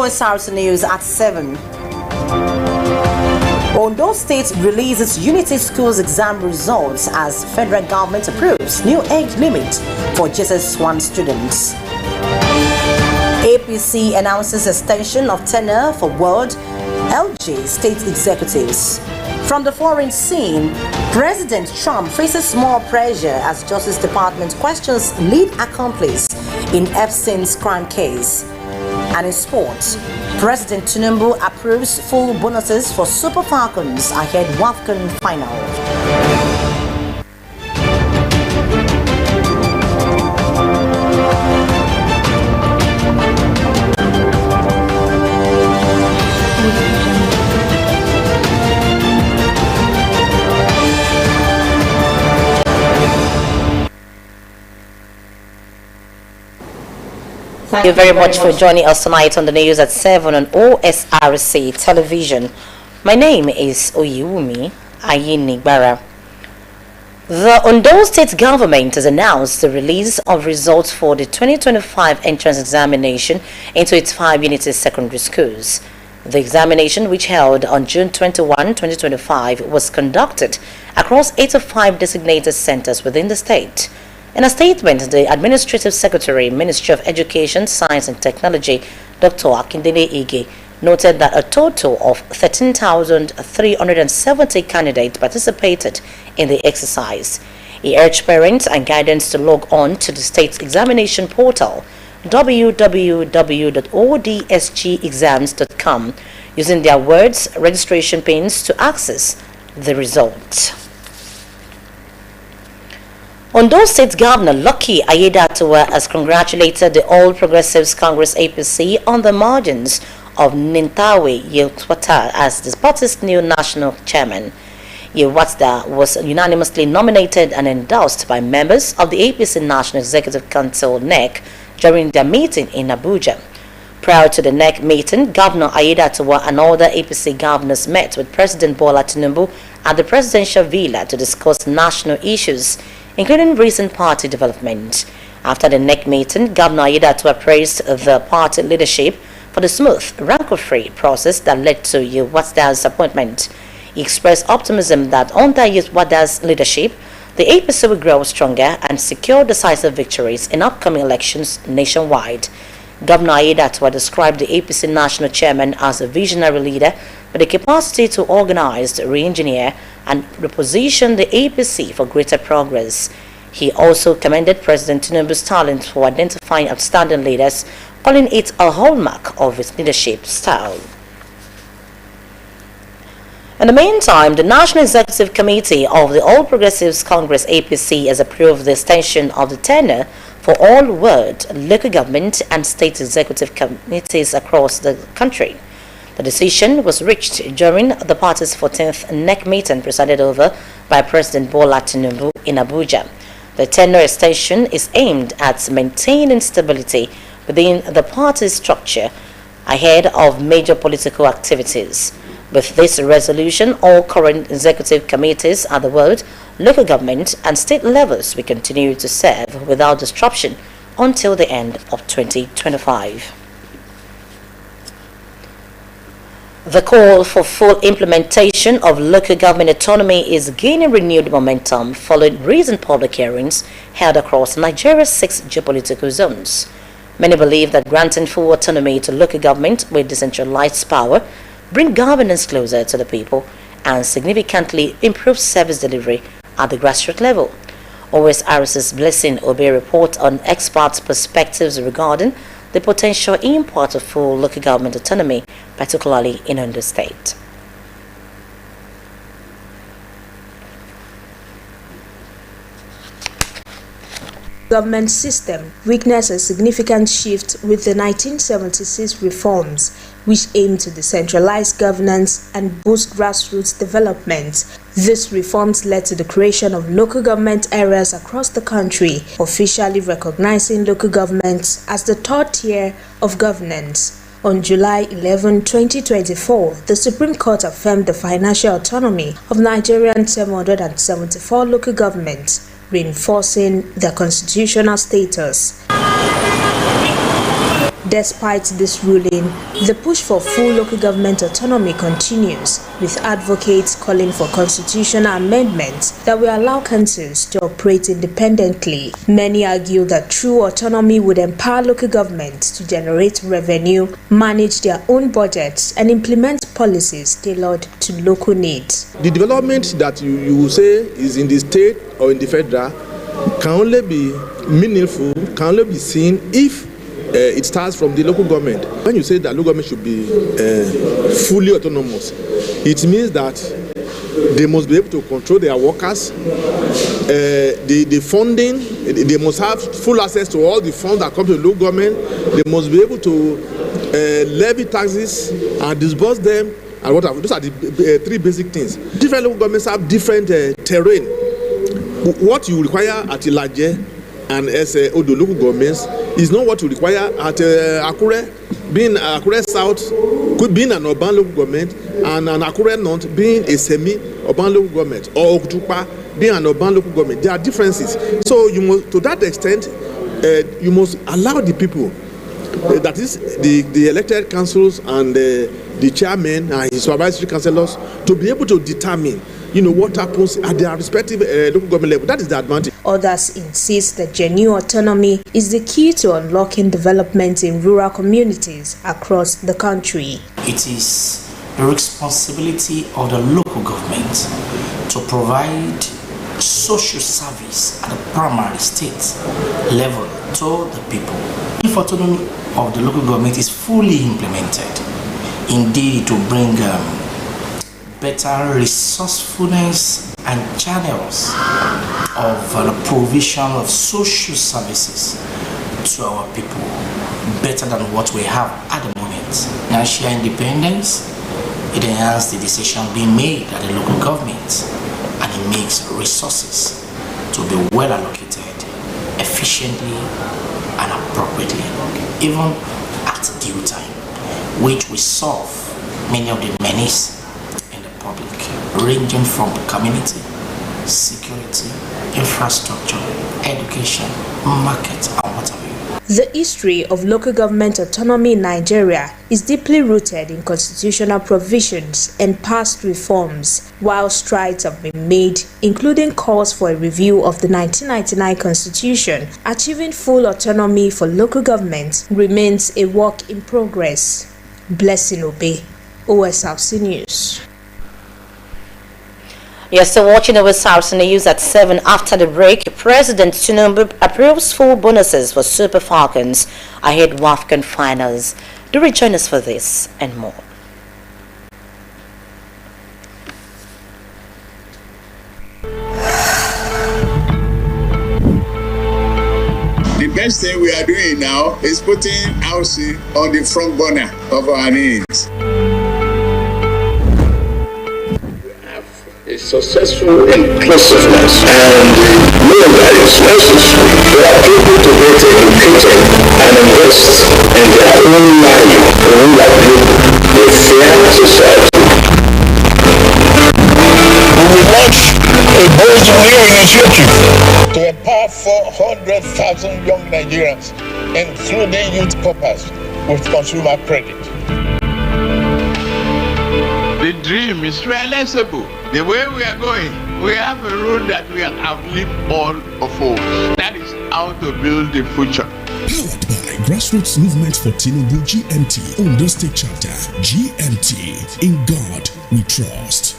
Osrc News at 7. Ondo State releases Unity Schools exam results as federal government approves new age limit for JSS1 students. APC announces extension of tenure for World LG state executives. From the foreign scene, President Trump faces more pressure as Justice Department questions lead accomplice in Epstein's crime case. And in sports, President Tinubu approves full bonuses for Super Falcons ahead WAFCON final. Thank you very much for joining us tonight on the news at 7 on OSRC television. My name is Oyewumi Ayinigbara. The Ondo State government has announced the release of results for the 2025 entrance examination into its 5 Unity secondary schools. The examination, which held on June 21, 2025, was conducted across 85 designated centers within the state. In a statement, the Administrative Secretary, Ministry of Education, Science and Technology, Dr. Akindele Ige, noted that a total of 13,370 candidates participated in the exercise. He urged parents and guidance to log on to the state's examination portal, www.odsgexams.com, using their words registration pins to access the results. Ondo State Governor Lucky Aiyedatiwa has congratulated the All Progressives Congress APC on the margins of Nintawe Yewatda as the party's new national chairman. Yewatda was unanimously nominated and endorsed by members of the APC National Executive Council NEC during their meeting in Abuja. Prior to the NEC meeting, Governor Aiyedatiwa and other APC governors met with President Bola Tinubu at the presidential villa to discuss national issues, including recent party development. After the NEC meeting, Governor Aiyedatiwa praised the party leadership for the smooth, rancor-free process that led to Yewatda's appointment. He expressed optimism that under Yewatda's leadership, the APC will grow stronger and secure decisive victories in upcoming elections nationwide. Governor Aiyedatiwa described the APC national chairman as a visionary leader with the capacity to organize, re-engineer, and reposition the APC for greater progress. He also commended President Tinubu's talent for identifying outstanding leaders, calling it a hallmark of his leadership style. In the meantime, the National Executive Committee of the All Progressives Congress APC has approved the extension of the tenure for all ward, local government and state executive committees across the country. The decision was reached during the party's 14th NEC meeting presided over by President Bola Tinubu in Abuja. The tenure extension is aimed at maintaining stability within the party's structure ahead of major political activities. With this resolution, all current executive committees at the ward, local government and state levels will continue to serve without disruption until the end of 2025. The call for full implementation of local government autonomy is gaining renewed momentum following recent public hearings held across Nigeria's 6 geopolitical zones. Many believe that granting full autonomy to local government with decentralized power bring governance closer to the people and significantly improve service delivery at the grassroots level. OSRC's Blessing Obey report on experts' perspectives regarding the potential import of full local government autonomy, particularly in Ondo State. Government system witnessed a significant shift with the 1976 reforms, which aimed to decentralize governance and boost grassroots development. These reforms led to the creation of local government areas across the country, officially recognizing local governments as the third tier of governance. On July 11, 2024, the Supreme Court affirmed the financial autonomy of Nigerian 774 local governments, reinforcing their constitutional status. Despite this ruling, the push for full local government autonomy continues, with advocates calling for constitutional amendments that will allow councils to operate independently. Many argue that true autonomy would empower local governments to generate revenue, manage their own budgets, and implement policies tailored to local needs. The development that you will say is in the state or in the federal can only be meaningful, can only be seen if it starts from the local government. When you say that local government should be fully autonomous, it means that they must be able to control their workers, the funding, they must have full access to all the funds that come to the local government, they must be able to levy taxes and disburse them, and whatever. Those are the three basic things. Different local governments have different terrain. What you require at Ilaje and Odo local governments is not what you require at Akure. Being Akure South could be an urban local government, and an Akure North being a semi-urban local government, or Okutupa being an urban local government. There are differences. So you must, to that extent, you must allow the people, that is the elected councils and the chairman and his supervisory councillors, to be able to determine what happens at their respective local government level. That is the advantage. Others insist that genuine autonomy is the key to unlocking development in rural communities across the country. It is the responsibility of the local government to provide social service at the primary state level to the people. If autonomy of the local government is fully implemented, indeed it will bring better resourcefulness and channels of the provision of social services to our people, better than what we have at the moment. Financial independence, it enhances the decision being made at the local government, and it makes resources to be well allocated efficiently and appropriately, even at due time, which will solve many of the menaces public, ranging from community, security, infrastructure, education, market, and whatever. The history of local government autonomy in Nigeria is deeply rooted in constitutional provisions and past reforms, while strides have been made, including calls for a review of the 1999 Constitution. Achieving full autonomy for local government remains a work in progress. Blessing Obe, Osrc News. You're still watching Osrc News at 7. After the break, President Tinubu approves full bonuses for Super Falcons ahead WAFCON finals. Do rejoin us for this and more. The best thing we are doing now is putting Osrc on the front burner of our needs. Successful inclusiveness, and know that it's necessary for people to get educated and invest in their own life in a fair society. We will launch a bold new initiative to empower 400,000 young Nigerians, including youth corpers, with consumer credit. The dream is realizable. The way we are going, we have a road that we have outlived all of us. That is how to build the future. Powered by Grassroots Movement for Tinubu GMT, Ondo State Chapter. GMT, in God we trust.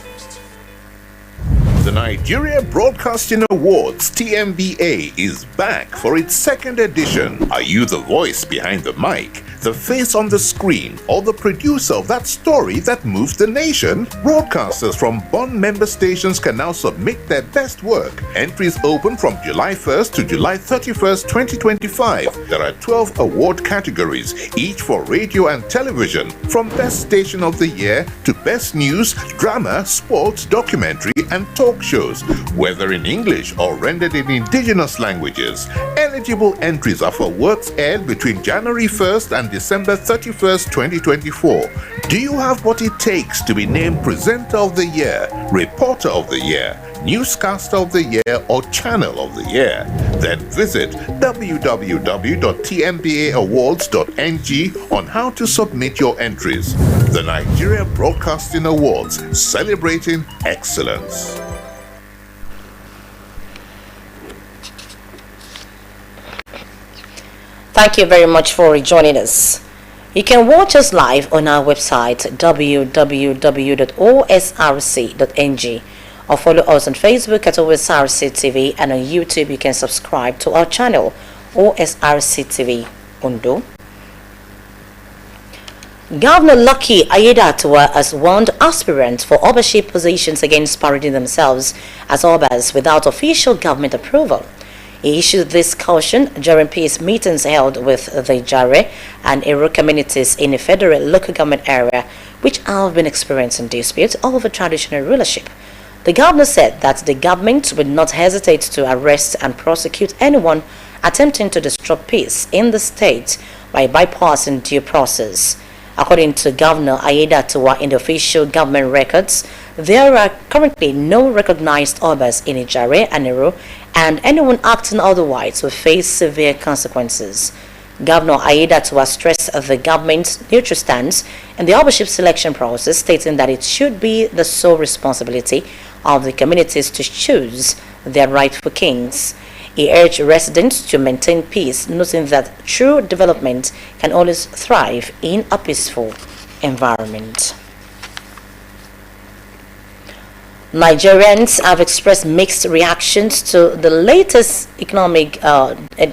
The Nigeria Broadcasting Awards TMBA is back for its second edition. Are you the voice behind the mic, the face on the screen, or the producer of that story that moves the nation? Broadcasters from Bond member stations can now submit their best work. Entries open from July 1st to July 31st, 2025. There are 12 award categories, each for radio and television, from Best Station of the Year to Best News, Drama, Sports, Documentary, and Talk shows, whether in English or rendered in indigenous languages. Eligible entries are for works aired between January 1st and December 31st, 2024. Do you have what it takes to be named Presenter of the Year, Reporter of the Year, Newscaster of the Year, or Channel of the Year? Then visit www.tmbaawards.ng on how to submit your entries. The Nigeria Broadcasting Awards, celebrating excellence. Thank you very much for joining us. You can watch us live on our website www.osrc.ng or follow us on Facebook at OSRC TV, and on YouTube you can subscribe to our channel OSRC TV Ondo. Governor Lucky Aiyedatiwa has warned aspirants for Obaship positions against parading themselves as Obas without official government approval. He issued this caution during peace meetings held with the Jare and Ero communities in the federal local government area, which have been experiencing disputes over traditional rulership. The governor said that the government will not hesitate to arrest and prosecute anyone attempting to disrupt peace in the state by bypassing due process. According to Governor Aiyedatiwa, in the official government records, there are currently no recognized Obas in Ijare and Ero, and anyone acting otherwise will face severe consequences. Governor Aiyedatiwa stressed the government's neutral stance in the Obaship selection process, stating that it should be the sole responsibility of the communities to choose their rightful kings. He urged residents to maintain peace, noting that true development can always thrive in a peaceful environment. Nigerians have expressed mixed reactions to the latest economic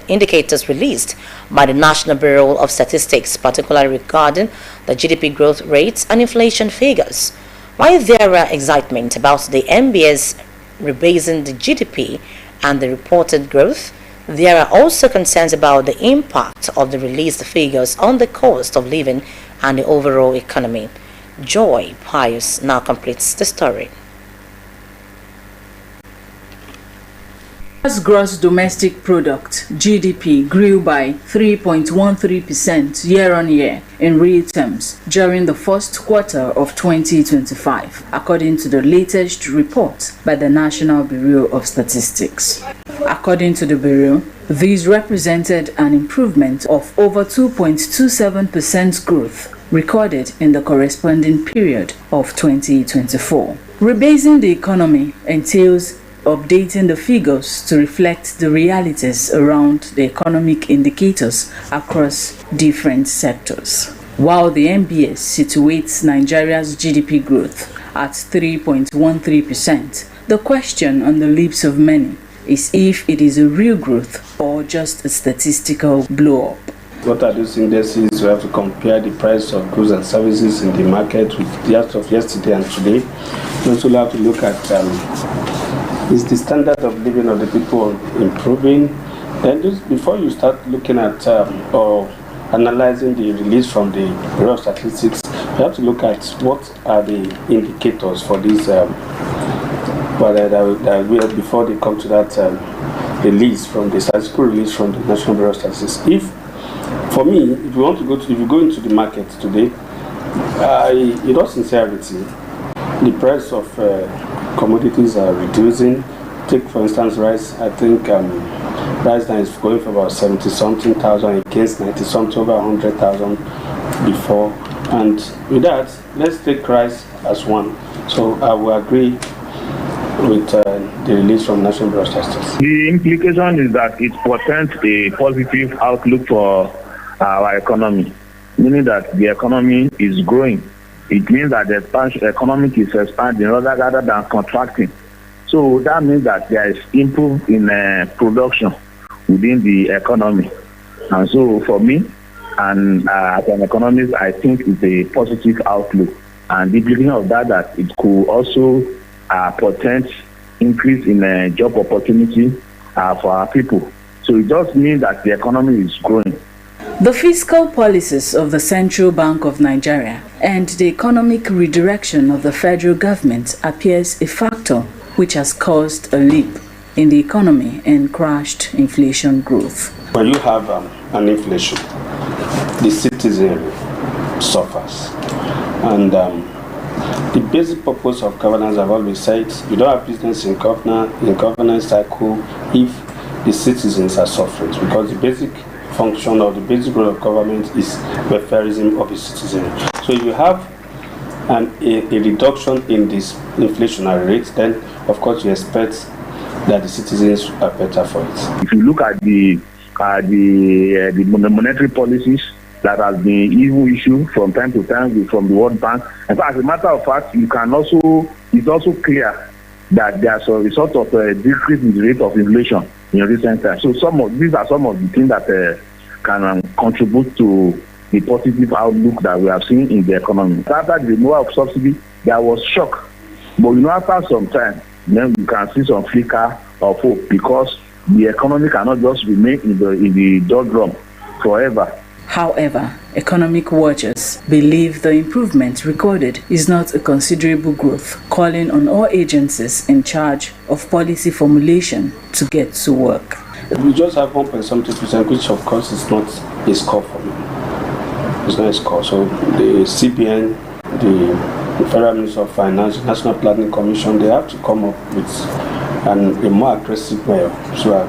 indicators released by the National Bureau of Statistics, particularly regarding the GDP growth rates and inflation figures. While there are excitement about the MBS rebasing the GDP and the reported growth, there are also concerns about the impact of the released figures on the cost of living and the overall economy. Joy Pius now completes the story. Gross domestic product (GDP) grew by 3.13% year-on-year in real terms during the first quarter of 2025, according to the latest report by the National Bureau of Statistics. According to the Bureau, these represented an improvement of over 2.27% growth recorded in the corresponding period of 2024. Rebasing the economy entails updating the figures to reflect the realities around the economic indicators across different sectors. While the MBS situates Nigeria's GDP growth at 3.13%, the question on the lips of many is if it is a real growth or just a statistical blow-up. What are those indices? We have to compare the price of goods and services in the market with that of yesterday and today. We also have to look at is the standard of living of the people improving? And just before you start looking at or analyzing the release from the Bureau of Statistics, you have to look at what are the indicators for this before they come to that release from the statistical release from the National Bureau of Statistics. For me, if you go into the market today, in all sincerity, the price of commodities are reducing. Take for instance rice. I think rice now is going for about 70-something thousand against 90-something, over 100,000 before. And with that, let's take rice as one. So I will agree with the release from National Bureau of Statistics. The implication is that it portends a positive outlook for our economy, meaning that the economy is growing. It means that the economy is expanding rather than contracting. So that means that there is improvement in production within the economy. And so for me, and as an economist, I think it's a positive outlook. And the beginning of that it could also portend increase in job opportunity for our people. So it does mean that the economy is growing. The fiscal policies of the Central Bank of Nigeria and the economic redirection of the federal government appears a factor which has caused a leap in the economy and crashed inflation growth. When you have an inflation, the citizen suffers. And the basic purpose of governance, I've always said, you don't have business in governance cycle if the citizens are suffering, because the basic function or the basic role of government is welfareism of the citizen. So if you have a reduction in this inflationary rate, then of course you expect that the citizens are better for it. If you look at the monetary policies that has been even issued from time to time from the World Bank, and as a matter of fact, it's also clear that there's a result of a decrease in the rate of inflation in recent times. So these are some of the things that can contribute to the positive outlook that we have seen in the economy. After the removal of subsidy, there was shock. But after some time, then you can see some flicker of hope, because the economy cannot just remain in the doldrum forever. However, economic watchers believe the improvement recorded is not a considerable growth, calling on all agencies in charge of policy formulation to get to work. We just have 1.70%, which of course is not a score for me. It's not a score. So the CBN, the Federal Ministry of Finance, National Planning Commission, they have to come up with a more aggressive way. So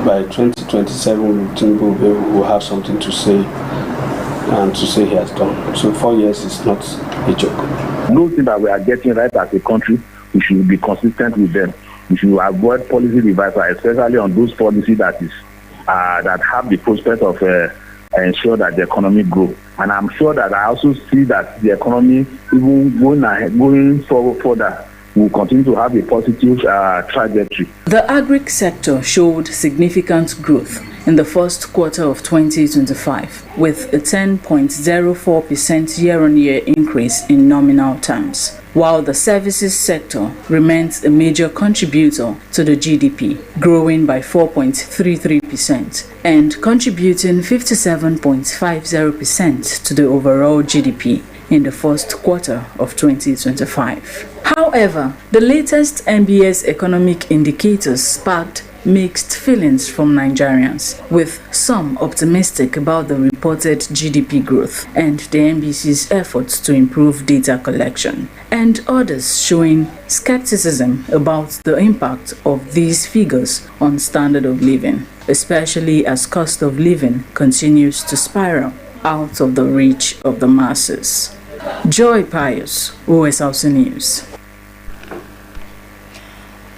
by 2027, Tinubu will have something to say, and to say he has done. So 4 years is not a joke. Those things that we are getting right as a country, we should be consistent with them. We should avoid policy reversal, especially on those policies that have the prospect of ensure that the economy grows. And I'm sure that I also see that the economy, even going forward further, will continue to have a positive trajectory. The agri sector showed significant growth in the first quarter of 2025, with a 10.04% year-on-year increase in nominal terms, while the services sector remains a major contributor to the GDP, growing by 4.33% and contributing 57.50% to the overall GDP in the first quarter of 2025. However, the latest NBS economic indicators sparked mixed feelings from Nigerians, with some optimistic about the reported GDP growth and the NBC's efforts to improve data collection, and others showing skepticism about the impact of these figures on standard of living, especially as cost of living continues to spiral out of the reach of the masses. Joy Pius, Osrc News.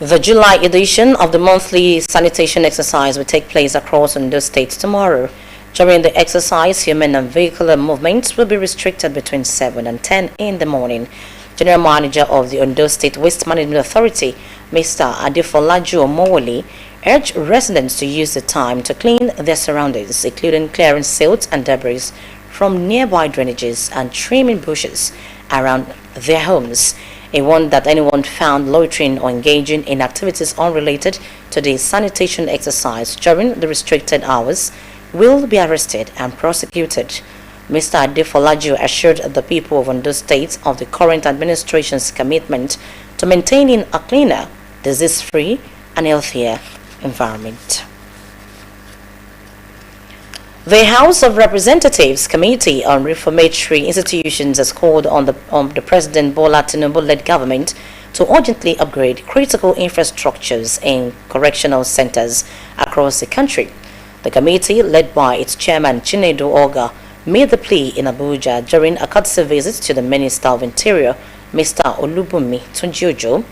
The July edition of the monthly sanitation exercise will take place across Ondo State tomorrow. During the exercise, human and vehicular movements will be restricted between 7 and 10 in the morning. General Manager of the Ondo State Waste Management Authority, Mr. Adefolaju Omowole, urged residents to use the time to clean their surroundings, including clearing silt and debris from nearby drainages and trimming bushes around their homes. He warned that anyone found loitering or engaging in activities unrelated to the sanitation exercise during the restricted hours will be arrested and prosecuted. Mr. Adefolaju assured the people of Ondo State of the current administration's commitment to maintaining a cleaner, disease-free and healthier environment. The House of Representatives Committee on Reformatory Institutions has called on the President Bola Tinubu-led government to urgently upgrade critical infrastructures in correctional centers across the country. The committee, led by its chairman Chinedu Oga, made the plea in Abuja during a courtesy visit to the Minister of Interior, Mr. Olubunmi Tunjiojo.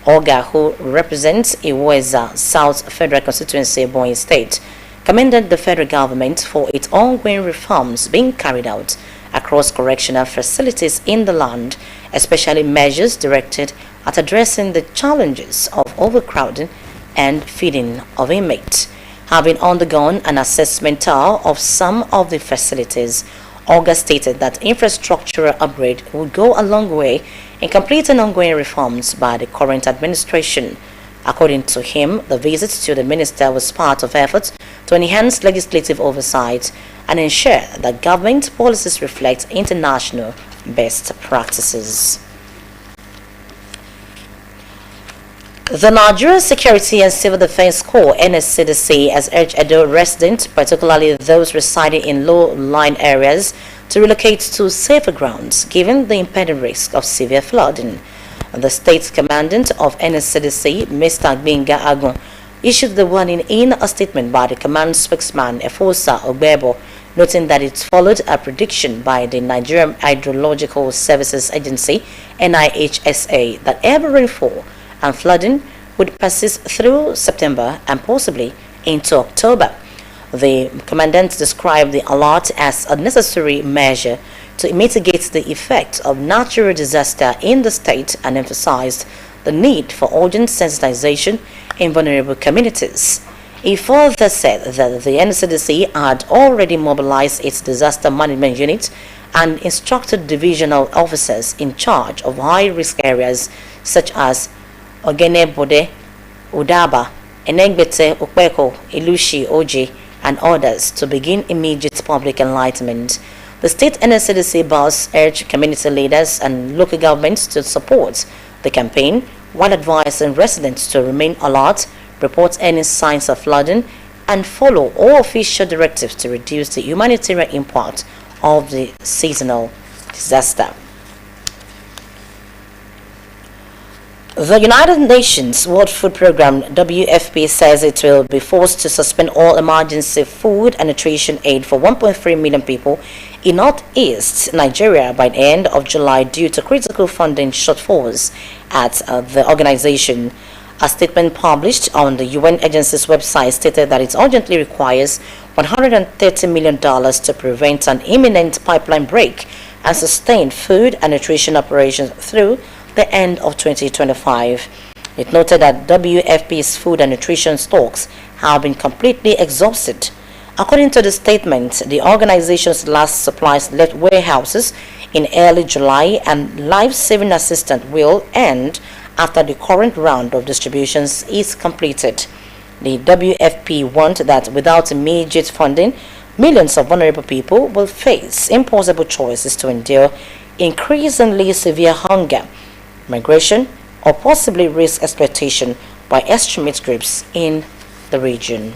Oga, who represents Iweza South Federal Constituency, Ebonyi State, commended the federal government for its ongoing reforms being carried out across correctional facilities in the land, especially measures directed at addressing the challenges of overcrowding and feeding of inmates. Having undergone an assessment tour of some of the facilities, Oga stated that infrastructural upgrade would go a long way in completing ongoing reforms by the current administration. According to him, the visit to the minister was part of efforts to enhance legislative oversight and ensure that government policies reflect international best practices. The Nigeria Security and Civil Defense Corps (NSCDC) has urged Edo residents, particularly those residing in low-lying areas, to relocate to safer grounds given the impending risk of severe flooding. The state commandant of NSCDC, Mr. Gbenga Agun, issued the warning in a statement by the command spokesman Efosa Ogbebo, noting that it followed a prediction by the Nigerian Hydrological Services Agency (NIHSA) that heavy rainfall and flooding would persist through September and possibly into October. The commandant described the alert as a necessary measure to mitigate the effect of natural disaster in the state and emphasized the need for urgent sensitization in vulnerable communities. He further said that the NCDC had already mobilized its disaster management unit and instructed divisional officers in charge of high-risk areas such as Ogenebode, Udaba, Enegbete, Okpeko, Ilushi, Oji, and others to begin immediate public enlightenment. The state NSCDC boss urged community leaders and local governments to support the campaign while advising residents to remain alert, report any signs of flooding, and follow all official directives to reduce the humanitarian impact of the seasonal disaster. The United Nations World Food Programme (WFP) says it will be forced to suspend all emergency food and nutrition aid for 1.3 million people in northeast Nigeria by the end of July due to critical funding shortfalls at the organization. A statement published on the UN agency's website stated that it urgently requires $130 million to prevent an imminent pipeline break and sustain food and nutrition operations through the end of 2025. It noted that WFP's food and nutrition stocks have been completely exhausted. According to the statement, the organization's last supplies left warehouses in early July, and life-saving assistance will end after the current round of distributions is completed. The WFP warned that without immediate funding, millions of vulnerable people will face impossible choices to endure increasingly severe hunger, migration, or possibly risk exploitation by extremist groups in the region.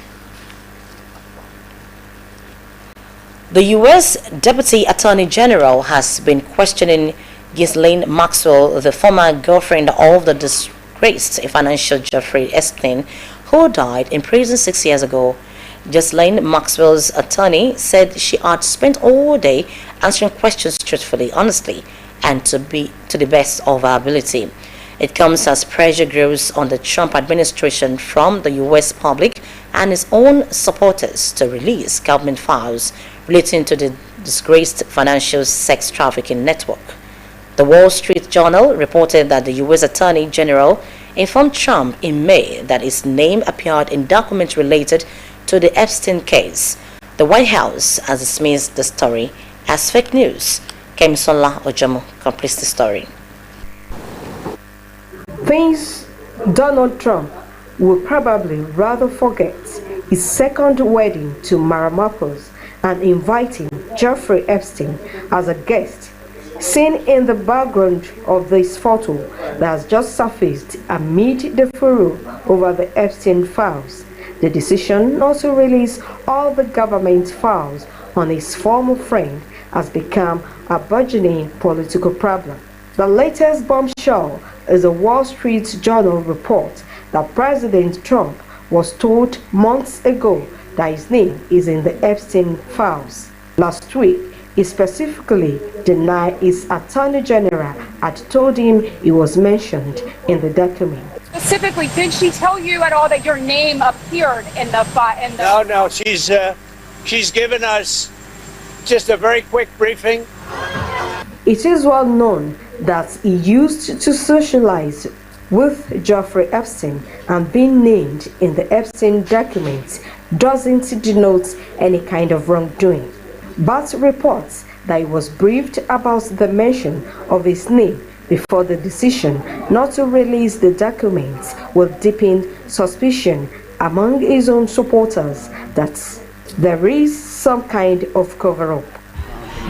The U.S. Deputy Attorney General has been questioning Ghislaine Maxwell, the former girlfriend of the disgraced financial Jeffrey Epstein, who died in prison 6 years ago. Ghislaine Maxwell's attorney said she had spent all day answering questions truthfully, honestly, and to the best of her ability. It comes as pressure grows on the Trump administration from the U.S. public and its own supporters to release government files relating to the disgraced financial sex trafficking network. The Wall Street Journal reported that the U.S. Attorney General informed Trump in May that his name appeared in documents related to the Epstein case. The White House has dismissed the story as fake news. Kemisola Ojomo completes the story. Things Donald Trump will probably rather forget his second wedding to Mara Marcos and inviting Jeffrey Epstein as a guest, seen in the background of this photo that has just surfaced amid the furor over the Epstein files. The decision not to release all the government files on his former friend has become a burgeoning political problem. The latest bombshell is a Wall Street Journal report that President Trump was told months ago that his name is in the Epstein files. Last week, he specifically denied his Attorney General had told him he was mentioned in the document. Specifically, did she tell you at all that your name appeared in the file? No, she's given us just a very quick briefing. It is well known that he used to socialize with Jeffrey Epstein, and being named in the Epstein documents doesn't denote any kind of wrongdoing. But reports that he was briefed about the mention of his name before the decision not to release the documents will deepen suspicion among his own supporters that there is some kind of cover-up.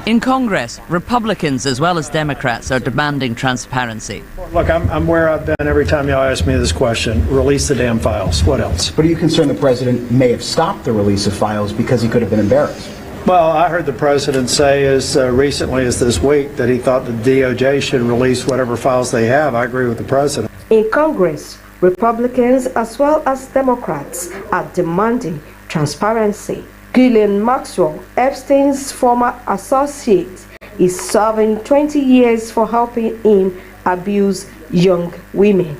In Congress, Republicans as well as Democrats are demanding transparency. Look, I'm where I've been every time y'all ask me this question. Release the damn files. What else? But are you concerned the president may have stopped the release of files because he could have been embarrassed? Well, I heard the president say as recently as this week that he thought the DOJ should release whatever files they have. I agree with the president. In Congress, Republicans as well as Democrats are demanding transparency. Ghislaine Maxwell, Epstein's former associate, is serving 20 years for helping him abuse young women.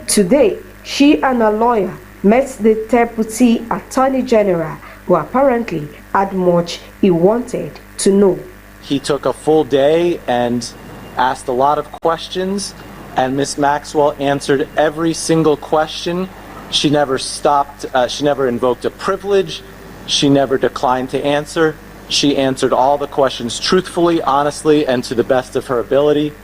Today, she and a lawyer met the Deputy Attorney General, who apparently had much he wanted to know. He took a full day and asked a lot of questions, and Ms. Maxwell answered every single question. She never stopped, she never invoked a privilege. She never declined to answer. She answered all the questions truthfully, honestly, and to the best of her ability.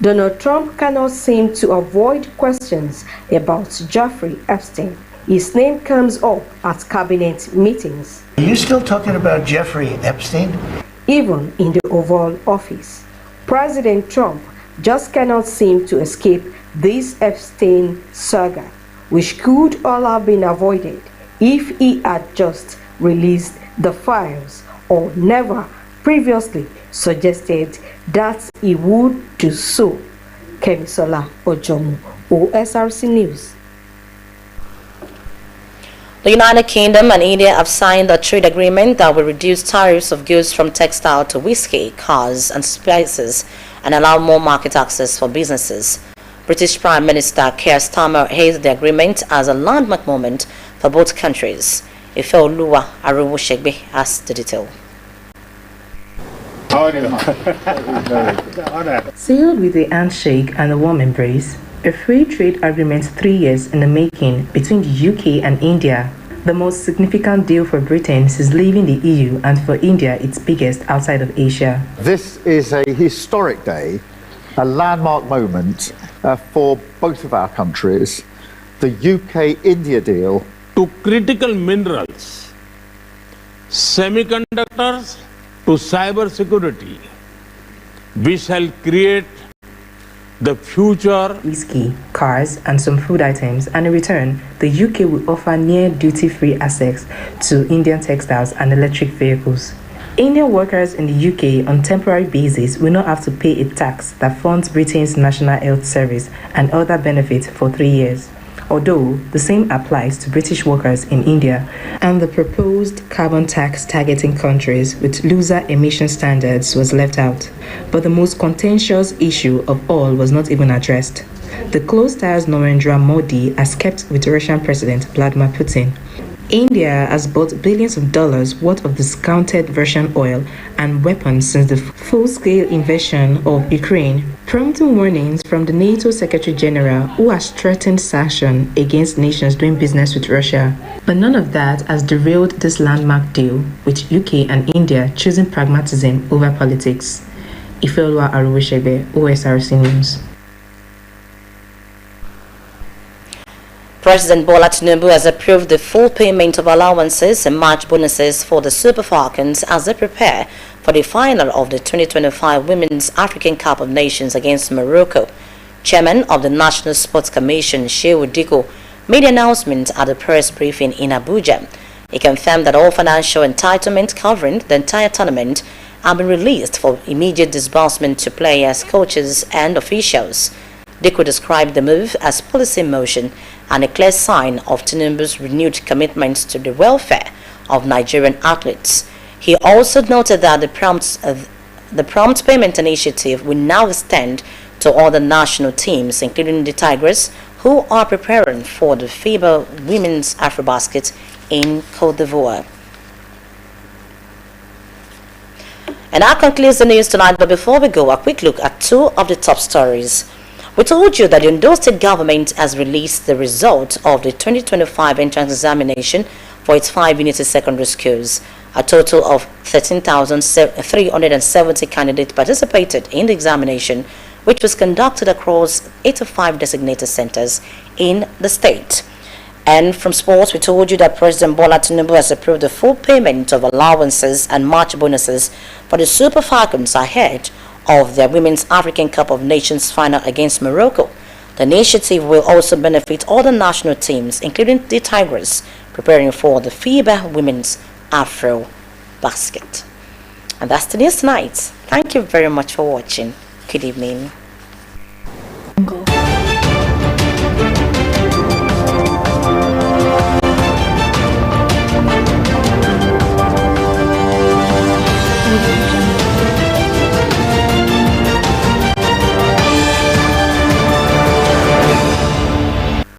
Donald Trump cannot seem to avoid questions about Jeffrey Epstein. His name comes up at cabinet meetings. Are you still talking about Jeffrey Epstein? Even in the Oval Office, President Trump just cannot seem to escape this Epstein saga, which could all have been avoided if he had just released the files or never previously suggested that he would do so. Kemisola Ojomu, Osrc News. The United Kingdom and India have signed a trade agreement that will reduce tariffs of goods from textile to whiskey, cars and spices and allow more market access for businesses. British Prime Minister Keir Starmer hailed the agreement as a landmark moment for both countries. Ifeoluwa Arowosegbe has the detail. Sealed with a handshake and a warm embrace, a free trade agreement 3 years in the making between the UK and India, the most significant deal for Britain since leaving the EU and for India its biggest outside of Asia. This is a historic day, a landmark moment for both of our countries. The UK-India deal. To critical minerals, semiconductors to cyber security, we shall create the future. Whiskey, cars and some food items, and in return, the UK will offer near duty-free access to Indian textiles and electric vehicles. Indian workers in the UK on temporary basis will not have to pay a tax that funds Britain's National Health Service and other benefits for 3 years. Although the same applies to British workers in India, and the proposed carbon tax targeting countries with looser emission standards was left out. But the most contentious issue of all was not even addressed. The close ties Narendra Modi has kept with Russian President Vladimir Putin. India has bought billions of dollars worth of discounted Russian oil and weapons since the full-scale invasion of Ukraine, prompting warnings from the NATO Secretary General, who has threatened sanctions against nations doing business with Russia. But none of that has derailed this landmark deal, with UK and India choosing pragmatism over politics. Ifeoluwa Arowosegbe, Osrc News. President Bola Tinubu has approved the full payment of allowances and March bonuses for the Super Falcons as they prepare for the final of the 2025 Women's African Cup of Nations against Morocco. Chairman of the National Sports Commission, Shehu Diko, made the announcement at a press briefing in Abuja. He confirmed that all financial entitlements covering the entire tournament have been released for immediate disbursement to players, coaches, and officials. Diko described the move as policy in motion and a clear sign of Tinubu's renewed commitment to the welfare of Nigerian athletes. He also noted that the prompt payment initiative will now extend to other national teams, including the Tigers, who are preparing for the FIBA Women's Afrobasket in Cote d'Ivoire. And that concludes the news tonight, but before we go, a quick look at two of the top stories. We told you that the Ondo State government has released the result of the 2025 entrance examination for its 5 unity secondary schools. A total of 13,370 candidates participated in the examination, which was conducted across 85 designated centers in the state. And from sports, we told you that President Bola Tinubu has approved the full payment of allowances and March bonuses for the Super Falcons ahead of their Women's African Cup of Nations final against Morocco. The initiative will also benefit all the national teams, including the Tigers, preparing for the FIBA Women's Afro Basket. And that's the news tonight. Thank you very much for watching. Good evening.